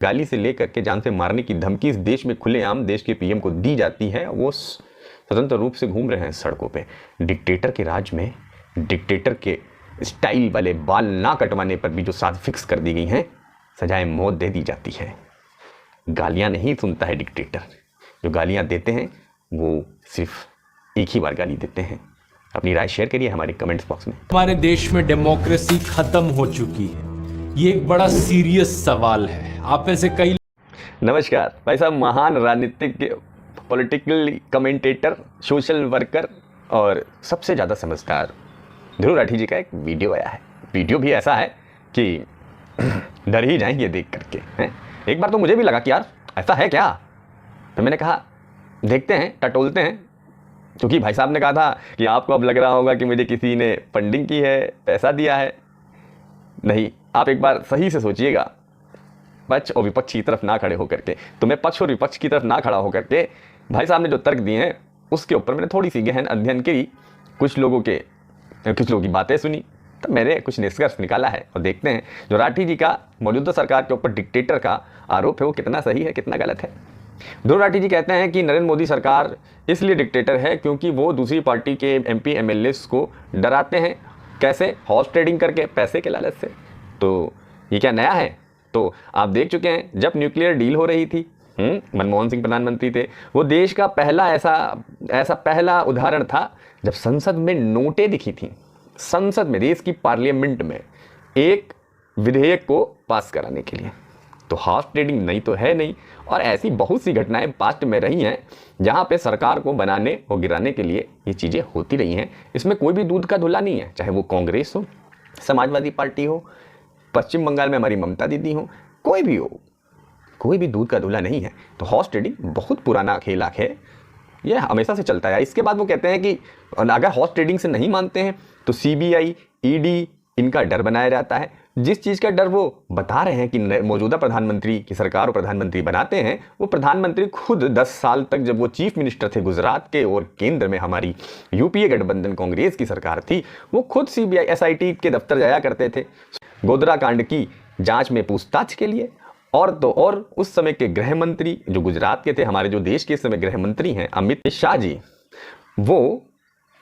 गाली से लेकर के जान से मारने की धमकी इस देश में खुलेआम देश के पीएम को दी जाती है। वो स्वतंत्र रूप से घूम रहे हैं सड़कों पे। डिक्टेटर के राज में डिक्टेटर के स्टाइल वाले बाल ना कटवाने पर भी जो साथ फिक्स कर दी गई हैं, सजाए मौत दे दी जाती है। गालियां नहीं सुनता है डिक्टेटर, जो गालियां देते हैं वो सिर्फ एक ही बार गाली देते हैं। अपनी राय शेयर करिए हमारे कमेंट्स बॉक्स में। हमारे देश में डेमोक्रेसी खत्म हो चुकी है, ये एक बड़ा सीरियस सवाल है। आप में से कई नमस्कार भाई साहब, महान राजनीतिक पॉलिटिकल कमेंटेटर, सोशल वर्कर और सबसे ज़्यादा समझदार ध्रुव राठी जी का एक वीडियो आया है। वीडियो भी ऐसा है कि डर ही जाएंगे देख करके हैं। एक बार तो मुझे भी लगा कि यार ऐसा है क्या, तो मैंने कहा देखते हैं, टटोलते हैं। क्योंकि भाई साहब ने कहा था कि आपको अब लग रहा होगा कि मुझे किसी ने फंडिंग की है, पैसा दिया है। नहीं, आप एक बार सही से सोचिएगा, पक्ष और विपक्ष की तरफ ना खड़े होकर के। तो मैं पक्ष और विपक्ष की तरफ ना खड़ा होकर के भाई साहब ने जो तर्क दिए हैं उसके ऊपर मैंने थोड़ी सी गहन अध्ययन करी, कुछ लोगों की बातें सुनी, तब मैंने कुछ निष्कर्ष निकाला है। और देखते हैं जो राठी जी का मौजूदा सरकार के ऊपर डिक्टेटर का आरोप है वो कितना सही है, कितना गलत है। ध्रुव राठी जी कहते हैं कि नरेंद्र मोदी सरकार इसलिए डिक्टेटर है क्योंकि वो दूसरी पार्टी के एमपी एमएलएस को डराते हैं। कैसे? हॉर्स ट्रेडिंग करके, पैसे के लालच से। तो ये क्या नया है? तो आप देख चुके हैं जब न्यूक्लियर डील हो रही थी, मनमोहन सिंह प्रधानमंत्री थे, वो देश का पहला ऐसा पहला उदाहरण था जब संसद में नोटें दिखी थी। संसद में, देश की पार्लियामेंट में एक विधेयक को पास कराने के लिए। तो हॉर्स ट्रेडिंग नहीं तो है नहीं। और ऐसी बहुत सी घटनाएं पास्ट में रही हैं जहां पे सरकार को बनाने और गिराने के लिए ये चीज़ें होती रही हैं। इसमें कोई भी दूध का धुला नहीं है, चाहे वो कांग्रेस हो, समाजवादी पार्टी हो, पश्चिम बंगाल में हमारी ममता दीदी हो, कोई भी हो, कोई भी दूध का धुला नहीं है। तो हॉर्स ट्रेडिंग बहुत पुराना खेल है, यह हमेशा से चलता है। इसके बाद वो कहते हैं कि अगर हॉर्स ट्रेडिंग से नहीं मानते हैं तो सीबीआई, ईडी इनका डर बनाया जाता है। जिस चीज़ का डर वो बता रहे हैं कि मौजूदा प्रधानमंत्री की सरकार और प्रधानमंत्री बनाते हैं, वो प्रधानमंत्री खुद 10 साल तक जब वो चीफ मिनिस्टर थे गुजरात के और केंद्र में हमारी यूपीए गठबंधन कांग्रेस की सरकार थी, वो खुद सीबीआई एसआईटी के दफ्तर जाया करते थे गोधरा कांड की जांच में पूछताछ के लिए। और तो और उस समय के गृह मंत्री जो गुजरात के थे, हमारे जो देश के इस समय गृह मंत्री हैं अमित शाह जी, वो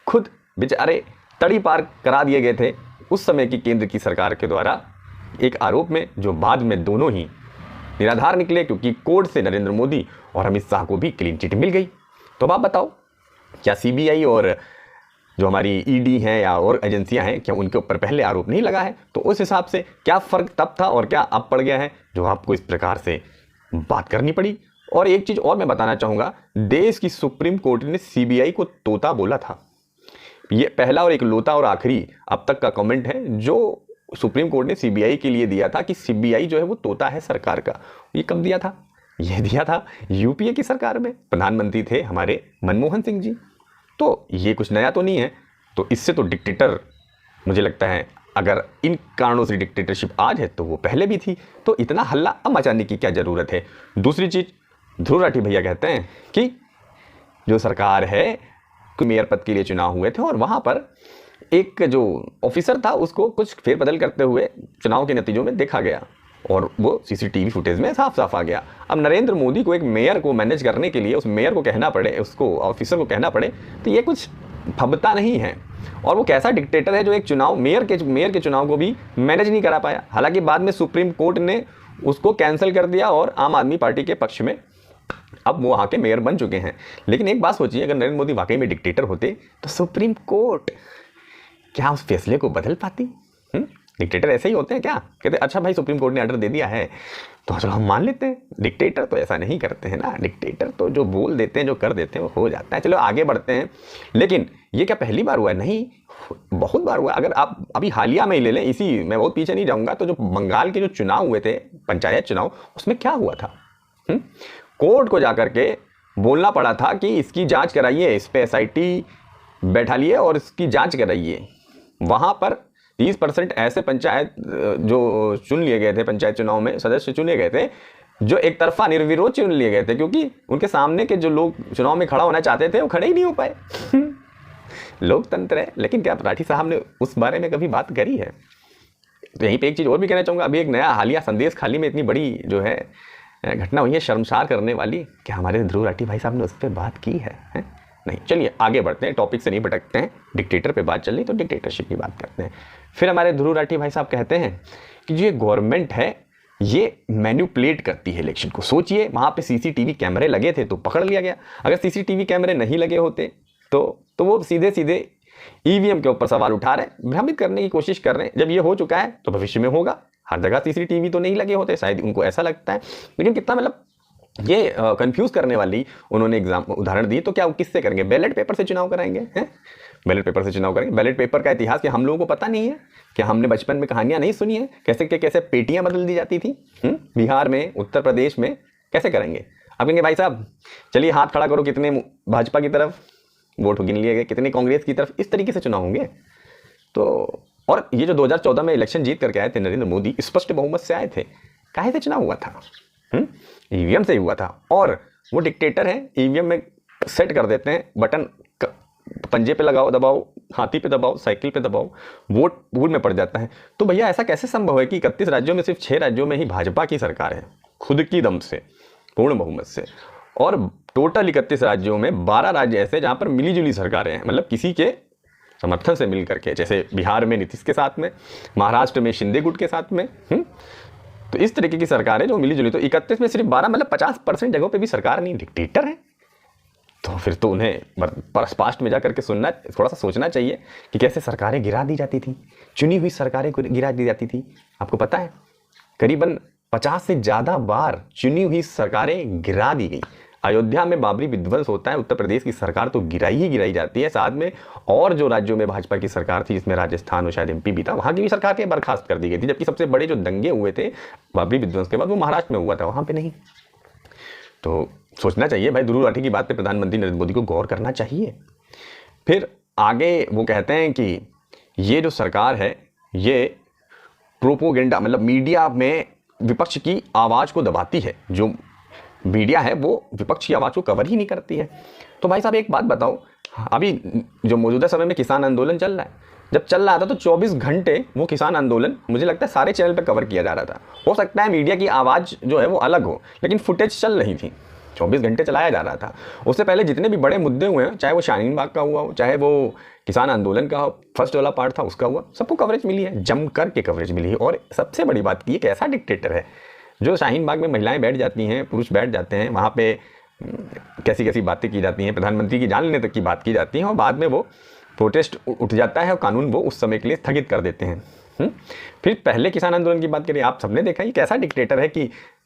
खुद बेचारे तड़ी पार करा दिए गए थे उस समय की केंद्र की सरकार के द्वारा एक आरोप में, जो बाद में दोनों ही निराधार निकले क्योंकि कोर्ट से नरेंद्र मोदी और अमित शाह को भी क्लीन चिट मिल गई। तो अब आप बताओ, क्या सीबीआई और जो हमारी ईडी हैं या और एजेंसियां हैं, क्या उनके ऊपर पहले आरोप नहीं लगा है? तो उस हिसाब से क्या फ़र्क तब था और क्या अब पड़ गया है जो आपको इस प्रकार से बात करनी पड़ी? और एक चीज़ और मैं बताना चाहूँगा, देश की सुप्रीम कोर्ट ने सीबीआई को तोता बोला था। ये पहला और एक लोता और आखिरी अब तक का कमेंट है जो सुप्रीम कोर्ट ने सीबीआई के लिए दिया था कि सीबीआई जो है वो तोता है सरकार का। ये कब दिया था? ये दिया था यूपीए की सरकार में, प्रधानमंत्री थे हमारे मनमोहन सिंह जी। तो ये कुछ नया तो नहीं है। तो इससे तो डिक्टेटर, मुझे लगता है अगर इन कारणों से डिक्टेटरशिप आज है तो वो पहले भी थी। तो इतना हल्ला अब मचाने की क्या ज़रूरत है? दूसरी चीज़, ध्रुव राठी भैया कहते हैं कि जो सरकार है, मेयर पद के लिए चुनाव हुए थे और वहाँ पर एक जो ऑफिसर था उसको कुछ फेरबदल करते हुए चुनाव के नतीजों में देखा गया और वो सीसीटीवी फुटेज में साफ साफ आ गया। अब नरेंद्र मोदी को एक मेयर को मैनेज करने के लिए उस मेयर को कहना पड़े, उसको ऑफिसर को कहना पड़े, तो ये कुछ फबता नहीं है। और वो कैसा डिक्टेटर है जो एक चुनाव मेयर के चुनाव को भी मैनेज नहीं करा पाया। हालांकि बाद में सुप्रीम कोर्ट ने उसको कैंसिल कर दिया और आम आदमी पार्टी के पक्ष में अब वो वहाँ के मेयर बन चुके हैं। लेकिन एक बात सोचिए, अगर नरेंद्र मोदी वाकई में डिक्टेटर होते तो सुप्रीम कोर्ट क्या उस फैसले को बदल पाती? डिक्टेटर ऐसे ही होते हैं क्या? कहते अच्छा भाई सुप्रीम कोर्ट ने ऑर्डर दे दिया है तो चलो हम मान लेते हैं। डिक्टेटर तो ऐसा नहीं करते हैं ना। डिक्टेटर तो जो बोल देते हैं, जो कर देते हैं वो हो जाता है। चलो आगे बढ़ते हैं। लेकिन ये क्या पहली बार हुआ है? नहीं, बहुत बार हुआ है। अगर आप अभी हालिया में ही ले लें, इसी मैं बहुत पीछे नहीं जाऊँगा, तो जो बंगाल के जो चुनाव हुए थे, पंचायत चुनाव, उसमें क्या हुआ था? कोर्ट को जाकर के बोलना पड़ा था कि इसकी जांच कराइए, इस पे एसआईटी बैठा लिए और इसकी जांच कराइए। वहाँ पर 30% ऐसे पंचायत जो चुन लिए गए थे, पंचायत चुनाव में सदस्य चुने गए थे जो एक तरफा निर्विरोध चुन लिए गए थे, क्योंकि उनके सामने के जो लोग चुनाव में खड़ा होना चाहते थे वो खड़े ही नहीं हो पाए। लोकतंत्र है। लेकिन क्या राठी साहब ने उस बारे में कभी बात करी है? तो यहीं पे एक चीज़ और भी कहना चाहूँगा, अभी एक नया हालिया संदेश खाली में इतनी बड़ी जो है घटना हुई है शर्मसार करने वाली कि हमारे ध्रुव राठी भाई साहब ने उस पर बात की है? नहीं, चलिए आगे बढ़ते हैं, टॉपिक से नहीं भटकते हैं। डिक्टेटर पे बात चल रही तो डिक्टेटरशिप की बात करते हैं। फिर हमारे ध्रुव राठी भाई साहब कहते हैं कि जो ये गवर्नमेंट है ये मैन्युपुलेट करती है इलेक्शन को। सोचिए वहाँ पे सीसीटीवी कैमरे लगे थे तो पकड़ लिया गया, अगर सीसीटीवी कैमरे नहीं लगे होते तो वो सीधे सीधे ईवीएम के ऊपर सवाल उठा रहे हैं, भ्रमित करने की कोशिश कर रहे हैं। जब ये हो चुका है तो भविष्य में होगा। हर जगह सीसीटीवी तो नहीं लगे होते, शायद उनको ऐसा लगता है, लेकिन कितना मतलब ये कंफ्यूज करने वाली उन्होंने एग्जाम उदाहरण दिए। तो क्या वो किससे करेंगे? बैलेट पेपर से चुनाव कराएंगे हैं? बैलेट पेपर से चुनाव करेंगे। बैलेट पेपर का इतिहास क्या हम लोगों को पता नहीं है? क्या हमने बचपन में कहानियां नहीं सुनी है कैसे पेटियां बदल दी जाती थी बिहार में, उत्तर प्रदेश में? कैसे करेंगे? अब कहेंगे भाई साहब चलिए हाथ खड़ा करो, कितने भाजपा की तरफ वोट गिन लिए गए, कितने कांग्रेस की तरफ, इस तरीके से चुनाव होंगे। तो और ये जो 2014 में इलेक्शन जीत करके आए थे नरेंद्र मोदी, स्पष्ट बहुमत से आए थे, काहे से चुनाव हुआ था? ईवीएम से हुआ था। और वो डिक्टेटर हैं, ईवीएम में सेट कर देते हैं बटन, पंजे पे लगाओ दबाओ, हाथी पे दबाओ, साइकिल पे दबाओ, वोट भूल में पड़ जाता है। तो भैया ऐसा कैसे संभव है कि 31 राज्यों में सिर्फ 6 राज्यों में ही भाजपा की सरकार है, खुद की दम से, पूर्ण बहुमत से, और टोटल 31 राज्यों में 12 राज्य ऐसे जहां पर मिलीजुली सरकारें हैं, मतलब किसी के समर्थन से मिल करके, जैसे बिहार में नीतीश के साथ में, महाराष्ट्र में शिंदे गुट के साथ में। तो इस तरीके की सरकार है जो मिलीजुली। तो 31 में सिर्फ 12 मतलब 50% जगहों पे भी सरकार नहीं, डिक्टेटर है। तो फिर तो उन्हें स्पष्ट में जाकर के सुनना, थोड़ा सा सोचना चाहिए कि कैसे सरकारें गिरा दी जाती थी, चुनी हुई सरकारें गिरा दी जाती थी। आपको पता है करीबन 50 से ज़्यादा बार चुनी हुई सरकारें गिरा दी गई। अयोध्या में बाबरी विध्वंस होता है, उत्तर प्रदेश की सरकार तो गिराई ही गिराई जाती है। साथ में और जो राज्यों में भाजपा की सरकार थी, जिसमें राजस्थान और शायद एमपी भी था, वहाँ की भी सरकार के बर्खास्त कर दी गई थी। जबकि सबसे बड़े जो दंगे हुए थे बाबरी विध्वंस के बाद वो महाराष्ट्र में हुआ था, वहाँ पे नहीं। तो सोचना चाहिए भाई, ध्रुव राठी की बात पे प्रधानमंत्री नरेंद्र मोदी को गौर करना चाहिए। फिर आगे वो कहते हैं कि ये जो सरकार है ये प्रोपोगेंडा, मतलब मीडिया में विपक्ष की आवाज़ को दबाती है। जो मीडिया है वो विपक्ष की आवाज़ को कवर ही नहीं करती है। तो भाई साहब एक बात बताओ, अभी जो मौजूदा समय में किसान आंदोलन चल रहा है, जब चल रहा था तो 24 घंटे वो किसान आंदोलन मुझे लगता है सारे चैनल पर कवर किया जा रहा था। हो सकता है मीडिया की आवाज़ जो है वो अलग हो, लेकिन फुटेज चल रही थी, 24 घंटे चलाया जा रहा था। उससे पहले जितने भी बड़े मुद्दे हुए हैं, चाहे वो शाहीन बाग का हुआ हो, चाहे वो किसान आंदोलन का फर्स्ट वाला पार्ट था उसका हुआ, सबको कवरेज मिली है, जम कर के कवरेज मिली है। और सबसे बड़ी बात की, एक ऐसा डिक्टेटर है जो शाहीन बाग में महिलाएं बैठ जाती हैं, पुरुष बैठ जाते हैं, वहाँ पे कैसी कैसी बातें की जाती हैं, प्रधानमंत्री की जान लेने तक की बात की जाती है, और बाद में वो प्रोटेस्ट उठ जाता है और कानून वो उस समय के लिए स्थगित कर देते हैं। फिर पहले किसान आंदोलन की बात करें, आप सबने देखा ये कैसा डिक्टेटर है कि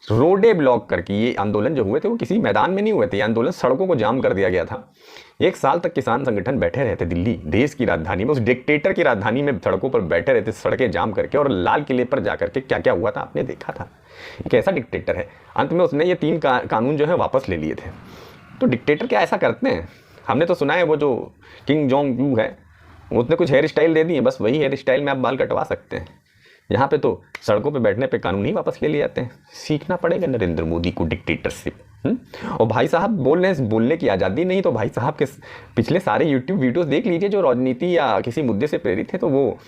रोडे ब्लॉक करके ये आंदोलन जो हुए थे वो किसी मैदान में नहीं हुए थे, ये आंदोलन सड़कों को जाम कर दिया गया था। 1 साल तक किसान संगठन बैठे रहते दिल्ली, देश की राजधानी में, उस डिक्टेटर की राजधानी में सड़कों पर बैठे रहते, सड़कें जाम करके, और लाल किले पर जाकर के क्या क्या हुआ था आपने देखा था। एक ऐसा डिक्टेटर है, अंत में उसने ये 3 कानून जो है वापस ले लिए थे। तो डिक्टेटर क्या ऐसा करते हैं? हमने तो सुना है वो जो किंग जोंग यू है उसने कुछ हेयर स्टाइल दे दी है, बस वही हेयर स्टाइल में आप बाल कटवा सकते हैं। यहाँ पे तो सड़कों पे बैठने पे कानून ही वापस ले लिए जाते हैं। सीखना पड़ेगा नरेंद्र मोदी को डिक्टेटरशिप। और भाई साहब बोलने की आज़ादी नहीं, तो भाई साहब के पिछले सारे यूट्यूब वीडियोस देख लीजिए, जो राजनीति या किसी मुद्दे से प्रेरित है तो वो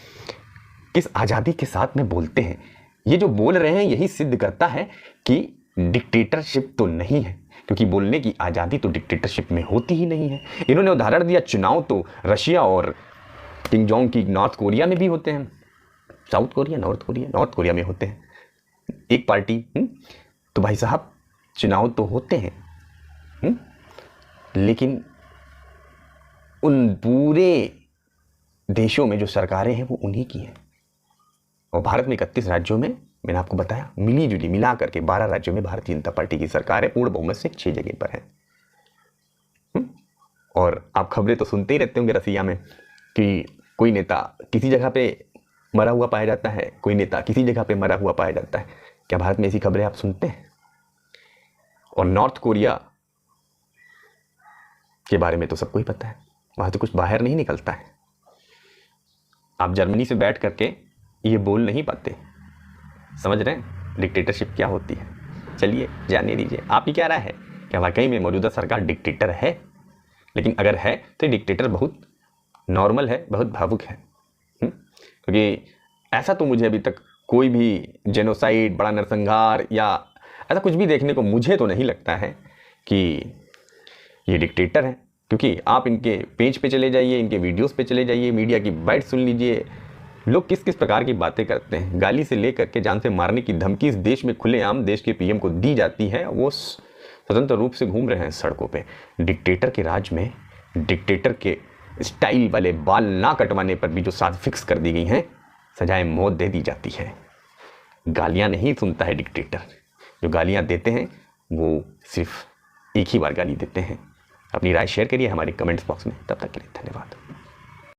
किस आज़ादी के साथ में बोलते हैं। ये जो बोल रहे हैं यही सिद्ध करता है कि डिक्टेटरशिप तो नहीं है, क्योंकि बोलने की आज़ादी तो डिक्टेटरशिप में होती ही नहीं है। इन्होंने उदाहरण दिया, चुनाव तो रशिया और किंग जोंग की नॉर्थ कोरिया में भी होते हैं, साउथ कोरिया नॉर्थ कोरिया में होते हैं एक पार्टी। तो भाई साहब चुनाव तो होते हैं, लेकिन उन पूरे देशों में जो सरकारें हैं वो उन्हीं की हैं। और भारत में 31 राज्यों में मैंने आपको बताया मिली जुली मिला करके 12 राज्यों में भारतीय जनता पार्टी की सरकार है, पूर्ण बहुमत से 6 जगह पर है। और आप खबरें तो सुनते ही रहते होंगे रसिया में कि कोई नेता किसी जगह पे मरा हुआ पाया जाता है, कोई नेता किसी जगह पे मरा हुआ पाया जाता है। क्या भारत में ऐसी खबरें आप सुनते हैं? और नॉर्थ कोरिया के बारे में तो सबको ही पता है, वहाँ तो कुछ बाहर नहीं निकलता है। आप जर्मनी से बैठ करके ये बोल नहीं पाते। समझ रहे हैं डिक्टेटरशिप क्या होती है? चलिए जानने दीजिए, आपकी क्या राय है? क्या वाकई में मौजूदा सरकार डिक्टेटर है? लेकिन अगर है तो डिक्टेटर बहुत नॉर्मल है, बहुत भावुक है, क्योंकि ऐसा तो मुझे अभी तक कोई भी जेनोसाइड, बड़ा नरसंहार या ऐसा कुछ भी देखने को मुझे तो नहीं लगता है कि ये डिक्टेटर हैं। क्योंकि आप इनके पेज पे चले जाइए, इनके वीडियोस पे चले जाइए, मीडिया की बाइट सुन लीजिए, लोग किस किस प्रकार की बातें करते हैं। गाली से लेकर के जान से मारने की धमकी इस देश में खुलेआम देश के पीएम को दी जाती है, वो स्वतंत्र रूप से घूम रहे हैं सड़कों पे। डिक्टेटर के राज में डिक्टेटर के स्टाइल वाले बाल ना कटवाने पर भी जो साथ फिक्स कर दी गई हैं, सजाए मौत दे दी जाती है। गालियां नहीं सुनता है डिक्टेटर, जो गालियां देते हैं वो सिर्फ एक ही बार गाली देते हैं। अपनी राय शेयर करिए हमारे कमेंट्स बॉक्स में। तब तक के लिए धन्यवाद।